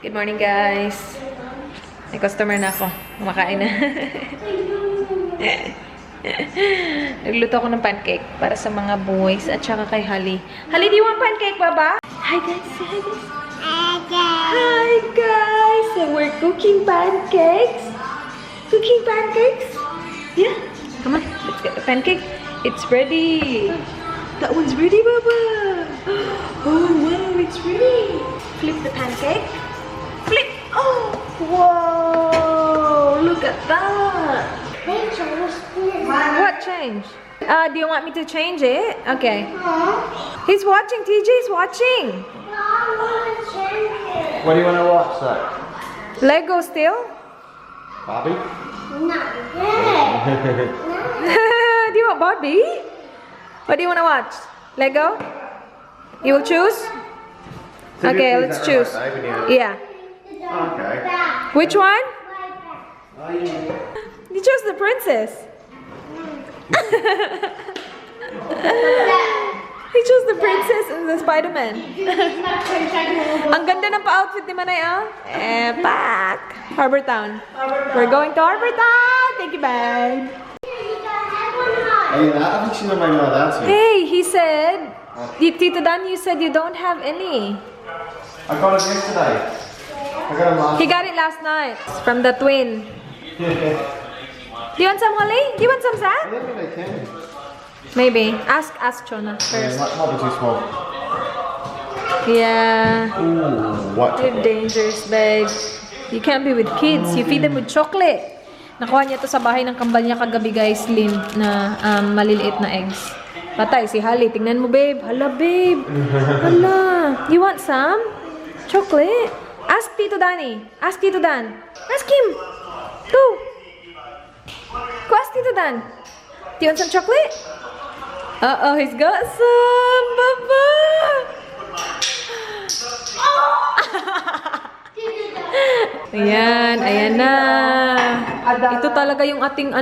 Good morning, guys. May customer na ako. Kumakain na. Nagluto ako ng pancake para sa mga boys at saka kay Hali. Hali, do you want pancake, Baba? Hi, guys. Say hi, guys. Hi, guys. So we're cooking pancakes. Cooking pancakes? Yeah. Come on, let's get the pancake. It's ready. That one's ready, Baba. Oh, wow, it's ready. Flip the pancake. Flip. Oh, whoa. Look at that. What change? Do you want me to change it? Okay. He's watching. TJ's watching. What do you want to watch, though? Lego still? Barbie? No. Do you want Barbie? What do you want to watch? Lego? You will choose? Okay, let's choose. Yeah. Okay. Which one? Oh, yeah. You chose the princess. He chose the princess and the Spider-Man. Ang ganda ng pa-outfit ni Manay, ah. Back. Harbor Town. We're going to Harbor Town. Thank you, babe. Hey, I think she's not making all that soon. Hey, he said, Tito Dan, you said you don't have any. I got it yesterday. I got it last He got it last night from the twin. Do you want some, Holly? Do you want some, I Zach? don't think they can. Maybe. Ask Chona Yeah, first. might be too small. Yeah. Ooh, what? They're dangerous, babe. You can't be with kids. You feed them with chocolate. Nakuha niya to sa bahay ng kambal niya kagabi, guys. Slim na maliliit na eggs. Patay, si Hali. Tingnan mo, babe. Hala, babe. Hala. You want some? Chocolate? Ask Tito Danny. Ask Tito Dan. Ask him. Go. Go ask Tito Dan. Do you want some chocolate? Uh-oh, he's got some. Baba. Ayan, ayan na. Ito talaga yung ating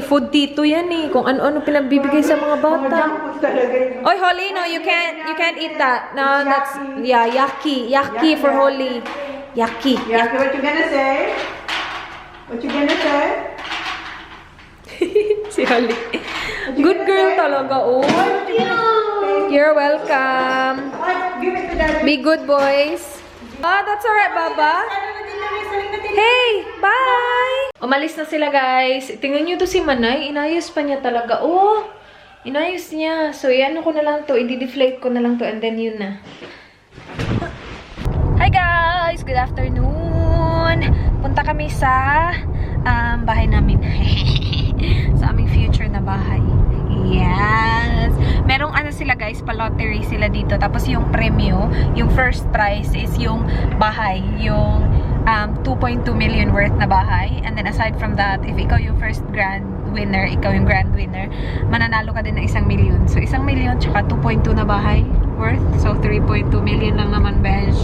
food tito yan eh. Kung ano-ano pinagbibigay sa mga bata. Oy, Holly, no, you can't eat that. No, that's, yeah, yucky. Yucky for Holly. Yucky. Yeah, what you gonna say? What you gonna say? Si Holly. Good girl talaga, oh. You're welcome. Give it to Daddy. Be good, boys. Ah, that's alright, Baba. Hey, bye! Umalis na sila, guys. Tingnan nyo to si Manay. Inayos pa niya talaga. Oh, inayos niya. So, iano ko na lang to. I-deflate ko na lang to and then yun na. Hi, guys! Good afternoon. Punta kami sa bahay namin. Sa aming future na bahay. Yes! Merong sila, guys, pa-lottery sila dito. Tapos yung premyo, yung first prize is yung bahay. Yung 2.2 million worth na bahay. And then aside from that, if ikaw yung first grand winner, ikaw yung grand winner, mananalo ka din ng 1 million. So 1 million tsaka 2.2 na bahay worth. So 3.2 million lang naman, bench.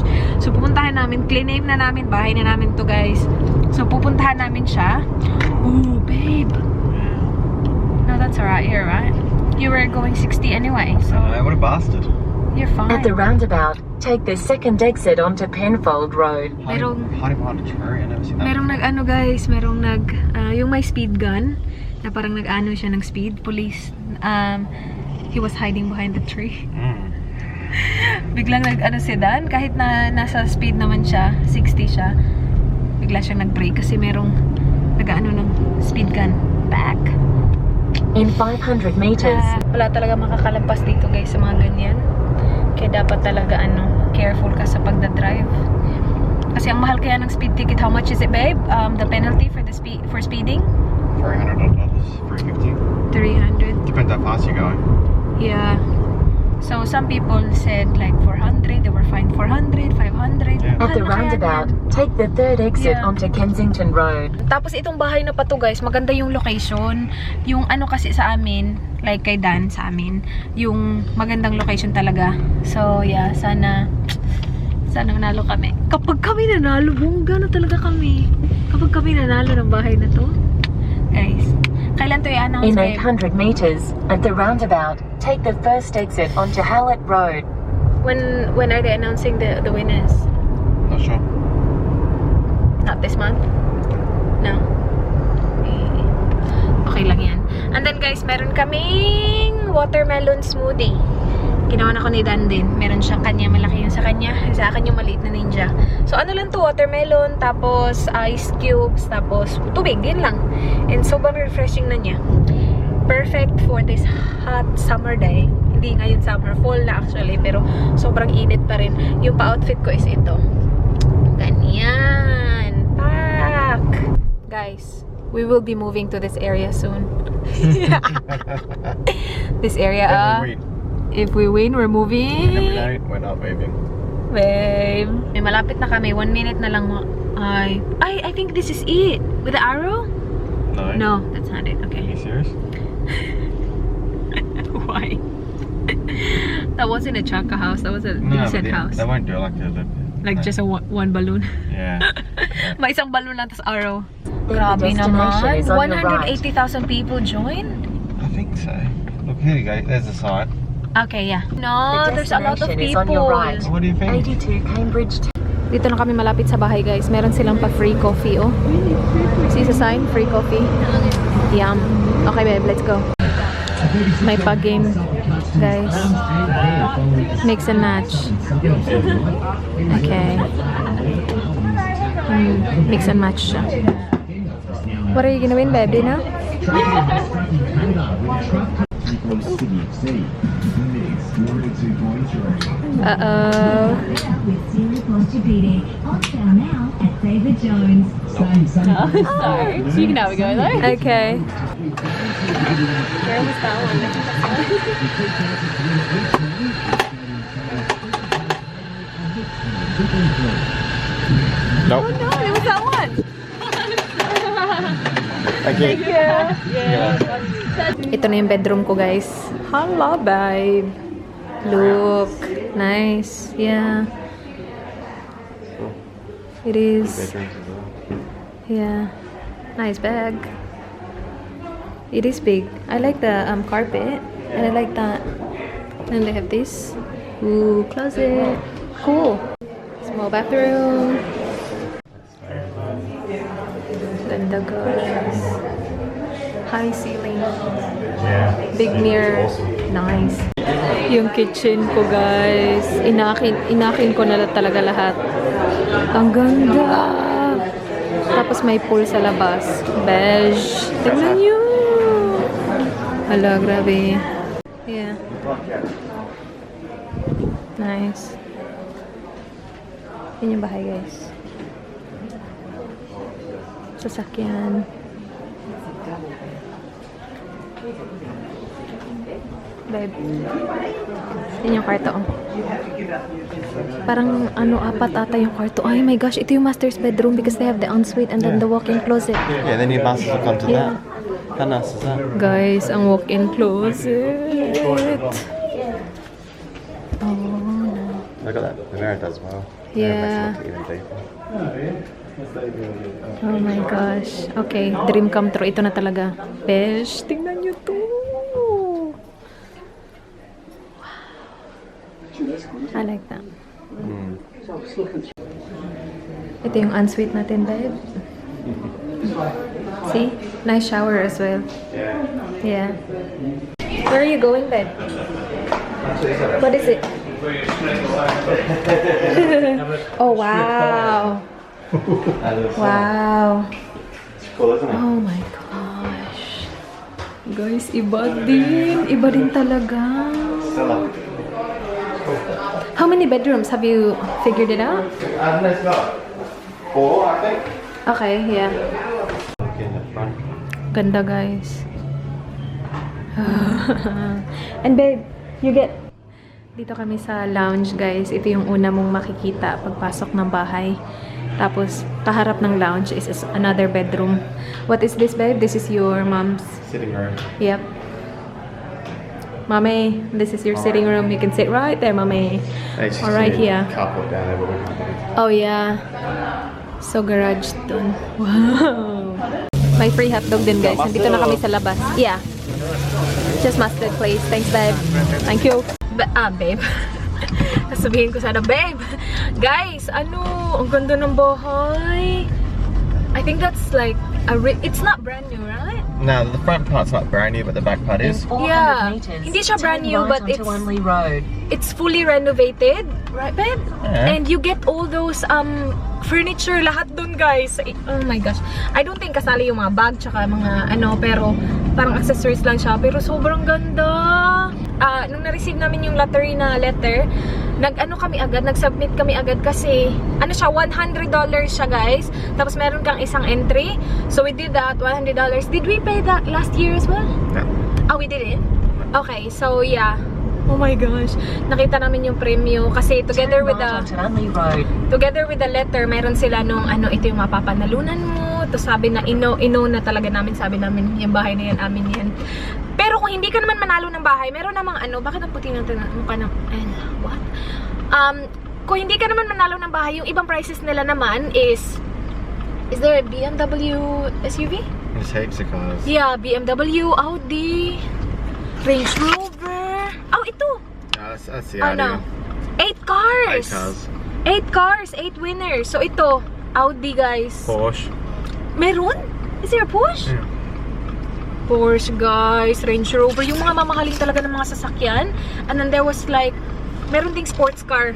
So pupuntahan namin, claim na namin, bahay na namin to, guys. So pupuntahan namin siya. Ooh, babe. No, that's alright. You're right. You were going 60 anyway, so What a bastard. you're fine. At the roundabout, take the second exit onto Penfold Road. Merong Hiding behind a tree, I never seen that. merong guys, merong yung may speed gun na parang nag-ano siya ng speed police. He was hiding behind the tree. Biglang nag-ano si Dan, kahit na nasa speed naman siya, 60 siya. Bigla siyang nag-brake kasi merong nag-ano ng speed gun. Back. In 500 meters, Wala talaga makakalagpas dito, guys, sa mga ganyan. Kaya dapat talaga careful ka sa pagdadrive. Kasi ang mahal kaya ng speed ticket. How much is it, babe? The penalty for the speeding? $300, $350. 300. Depends how fast you're going. Yeah. So some people said like 400. They were fined 400, 500. Yeah. at the roundabout, take the third exit Yeah. onto Kensington Road. Tapos itong bahay na pa to, guys, maganda yung location. Yung kasi sa amin, like kay Dan sa amin, yung magandang location talaga. So yeah, sana manalo kami. Kapag kami nanalo, bongga na talaga kami. Kapag kami nanalo ng bahay na to, guys. Kailan to i-announce, In babe? 800 meters, at the roundabout, take the first exit onto Hallett Road. When are they announcing the winners? Not sure. Not this month? No. Okay lang yan. And then guys, meron kaming watermelon smoothie. Ginawa na ko ni Dan din. Meron siyang kanya, malaki yung sa kanya. Sa akin yung maliit na ninja. So ano lang to, watermelon, tapos ice cubes, tapos tubig, yun lang. And sobrang refreshing na niya. Perfect for this hot summer day. Hindi ngayon summer, fall na actually, pero sobrang init pa rin. Yung pa-outfit ko is ito. Ganyan. Pak! Guys, we will be moving to this area soon. This area, if we win, we're moving. We're not moving. Babe. May malapit na kami. 1 minute na lang. I think this is it. With the arrow? No. No, that's not it. Are Okay. you serious? Why? That wasn't a chaka house. That was a decent house. They won't do it Like just a one balloon. Yeah. May isang balloon lang, tas arrow. The Grabe destination naman. is on your right. 180,000 people joined? I think so. Look, here you go. There's the sign. Okay, yeah. No, The there's a lot of destination is on your people. right. What do you think? 82 Cambridge. Dito na kami malapit sa bahay, guys. Meron silang pa free coffee, oh. See the sign? Free coffee. Yum. Okay, babe, let's go. May pag-game, guys. Mix and match. Okay. Mix and match siya. What are you gonna win, babe? Do you know? Uh-oh. Sorry. You can have a go though. Okay. Where was that one? Nope. No, it was that one. Okay. Ito na yung bedroom ko, guys. Hello, babe. Look. Nice. Yeah. It is. Yeah. Nice bag. It is big. I like the carpet. And I like that. And they have this. Ooh, closet. Cool. Small bathroom. Ganda, guys. High ceiling. Big mirror. Nice. Yung kitchen ko, guys. Inakin ko na talaga lahat. Ang ganda. Tapos may pool sa labas. Beige. Tingnan nyo. Hala, grabe. Yeah. Nice. Yan yung bahay, guys. Sasakyan. Babe. Yan yung kwarto. Parang apat ata yung kwarto. Ay my gosh, ito yung master's bedroom because they have the ensuite and then the walk-in closet. Yeah, then your masters will come to that. How nice is that? Guys, ang walk-in closet. Oh, no. Look at that. The mirror does well. Yeah. Even deeper. Oh my gosh. Okay, dream come true. Ito na talaga. Besh, tingnan nyo to. I like that. Ito yung ensuite natin, babe. See? Nice shower as well. Yeah. Where are you going, babe? What is it? Oh, wow. Wow. It's cool, isn't it? Oh my gosh. Guys, iba din. Iba din talaga. How many bedrooms? Have you figured it out? There's got 4, I think. Okay, yeah. Look in the front. Ganda, guys. And babe, you get... Dito kami sa lounge, guys. Ito yung una mong makikita pagpasok ng bahay. Tapos, kaharap ng lounge is another bedroom. What is this, babe? This is your mom's... Sitting room. Yep. Mommy, this is your sitting room. You can sit right there, mommy. Or right here. Carport down there, but we can't. Oh, yeah. So, garage dun. Wow. May free hotdog din, guys. Nandito na kami sa labas. Yeah. Just mustard, please. Thanks, babe. Thank you. Babe. Sabihin ko sana, babe. Guys, ang ganda ng bahay. I think that's like it's not brand new, right? No, the front part's not brand new, but the back part In is. 400 Yeah. meters, Hindi siya brand turn new, right but onto it's- Only Road. It's fully renovated, right, babe? Yeah. And you get all those furniture, lahat dun, guys. Oh my gosh. I don't think kasali yung mga bag tsaka mga ano, pero parang accessories lang siya. Pero sobrang ganda. Nung na-receive namin yung lottery na letter, nag-submit kami agad kasi ano siya, $100 siya, guys. Tapos meron kang isang entry. So we did that, $100. Did we pay that last year as well? No. Oh, we did it? Okay, so yeah. Oh my gosh. Nakita namin yung premyo kasi together Turn with right the onto Only Road. together with the letter, meron sila nung ano, ito yung mapapanalunan mo. Tapos sabi na ino na talaga namin, sabi namin yung bahay na yan, amin yan. Pero kung hindi ka naman manalo ng bahay, meron namang ano, bakit ang puti ng mukha ng what? Kung hindi ka naman manalo ng bahay, yung ibang prices nila naman is there a BMW SUV? There's heaps of cars. Yeah, BMW, Audi, Range Rover. Oh, ito. No, that's the Oh, idea. no. 8 cars. 8 cars. 8 cars, 8 winners. So ito, Audi, guys. Porsche. Meron? Is there a Porsche? Yeah. Porsche, guys. Range Rover. Yung mga mamahaling talaga ng mga sasakyan. And then there was like, meron ding sports car.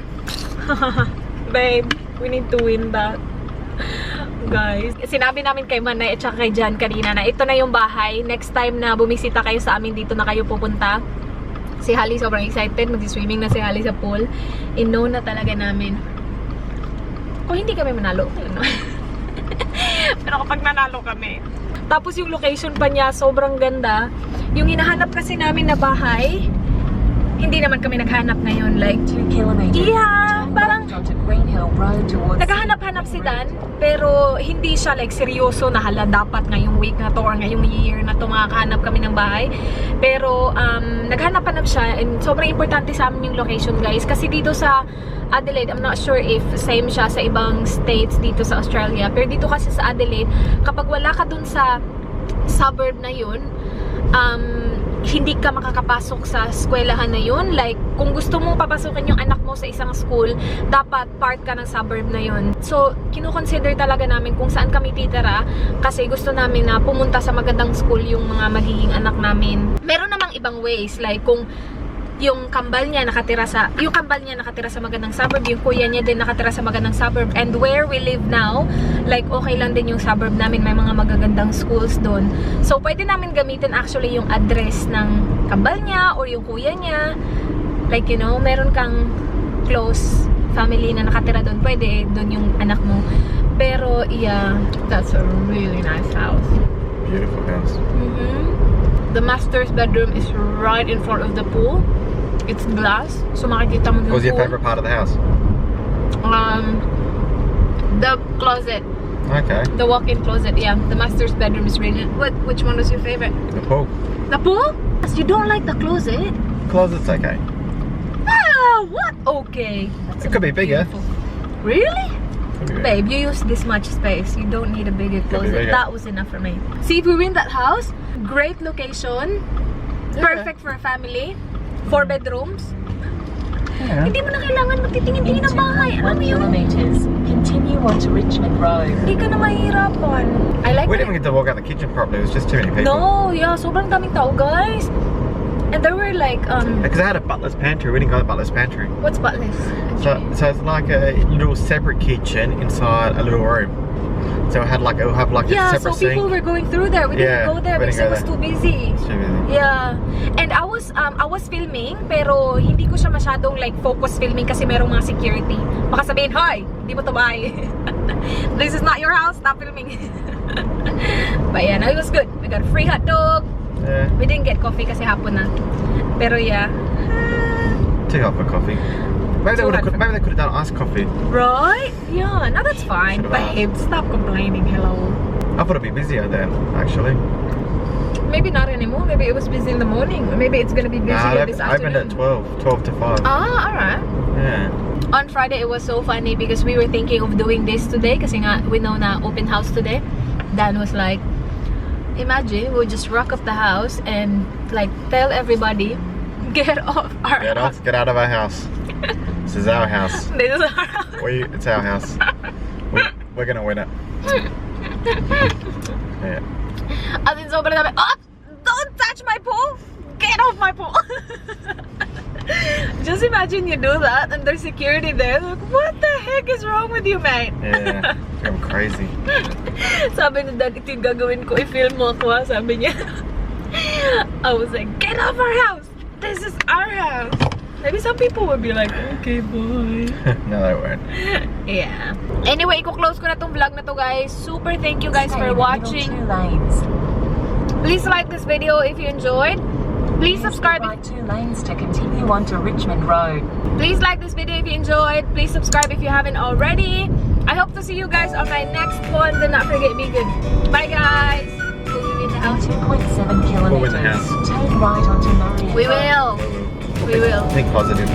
Babe, we need to win that. Guys, sinabi namin kay Manay at saka kay Jan kanina na ito na yung bahay. Next time na bumisita kayo sa amin, dito na kayo pupunta. Si Hali sobrang excited. Mag-swimming na si Hali sa pool. I-know na talaga namin. Kung hindi kami manalo, ano? Pero kapag nanalo kami. Tapos yung location pa niya, sobrang ganda. Yung hinahanap kasi namin na bahay, hindi naman kami naghanap ngayon. Like, 2 kilometers. yeah, Turn parang left onto Green Hill Road towards naghahanap-hanap si Dan, pero hindi siya like seryoso na hala dapat ngayong week na to or ngayong year na to makakahanap kami ng bahay. Pero naghanap-hanap siya and sobrang importante sa amin yung location, guys. Kasi dito sa Adelaide, I'm not sure if same siya sa ibang states dito sa Australia. Pero dito kasi sa Adelaide, kapag wala ka dun sa suburb na yun, hindi ka makakapasok sa eskwelahan na yun. Like, kung gusto mong papasukin yung anak mo sa isang school, dapat part ka ng suburb na yun. So, kino-consider talaga namin kung saan kami titira kasi gusto namin na pumunta sa magandang school yung mga magiging anak namin. Meron namang ibang ways, like kung yung kambal niya nakatira sa magandang suburb, yung kuya niya din nakatira sa magandang suburb, and where we live now, like okay lang din yung suburb namin, may mga magagandang schools doon. So pwede namin gamitin actually yung address ng kambal niya or yung kuya niya. Like, you know, meron kang close family na nakatira doon, pwede doon yung anak mo. Pero yeah, that's a really nice house. Beautiful house. The master's bedroom is right in front of the pool. It's glass, so makikita mo yung What was your pool. favourite part of the house? The closet, Okay. the walk-in closet. Yeah, the master's bedroom is really. Which one was your favorite? The pool. The pool? You don't like the closet? Closet's okay. Ah, what? Okay. It could be bigger. Beautiful. Really? Could be bigger. Babe, you use this much space. You don't need a bigger Could be closet. bigger. That was enough for me. See, if we win that house, great location, perfect for a family, 4 bedrooms. Yeah. Hindi mo na kailangan magtitingin-tingin ng bahay. Alam 1 mo yun? kilometers. Continue onto Richmond Road. Hindi ka na mahihirapan. I like We it. didn't get to walk out the kitchen properly. It was just too many people. No, yeah, sobrang daming tao, guys. And there were like, Because I had a butler's pantry. We didn't go to the butler's pantry. what's butless? So it's like a little separate kitchen inside a little room. So it'll have like Yeah, a so separate people sink. were going through there. We Yeah, didn't go there we because didn't it go was there. too busy. It's too busy. Yeah. And I was filming, pero hindi ko siya masyadong like focus filming kasi merong mga security. Baka sabihin, hoy, hindi mo to bahay. This is not your house, stop filming. But yeah, no, it was good. We got a free hot dog. Yeah. We didn't get coffee kasi hapon na. Pero yeah. Too hot for coffee. Maybe they could have done iced coffee. Right? Yeah, no, that's fine. Should've asked. Babe, stop complaining. Hello. I thought it'd be busier then, actually. Maybe not anymore. Maybe it was busy in the morning. Maybe it's gonna be busier Nah, this they opened afternoon. at 12 to 5. Ah, alright. Yeah. On Friday, it was so funny because we were thinking of doing this today kasi nga, we know na open house today. Dan was like, imagine, we'll just rock up the house and like tell everybody, get off our house. Get out of our house. This is our house. This is our house. It's our house. We're gonna win it. Yeah. As in, sobrang dami. Oh! Don't touch my pool! Get off my pool! Just imagine you do that and there's security there. Like, what the heck is wrong with you, mate? Yeah. I'm crazy. Sabi ni Dad, ito yung gagawin ko. I-film mo ako, ha? Sabi niya. I was like, get off our house! This is our house! Maybe some people would be like, okay, boy. No, they won't. Yeah. Anyway, i-close ko na tong vlog na to, guys. Super thank you guys for watching. 2 lanes. Please like this video if you enjoyed. Please subscribe. Right 2 lanes to continue on to Richmond Road. Please like this video if you enjoyed. Please subscribe if you haven't already. I hope to see you guys on my next one. Do not forget, be good. Bye, guys. Will we be in the house? 2.7 We'll win kilometers. the house. Turn right onto Marion. We will. We will. Think positive.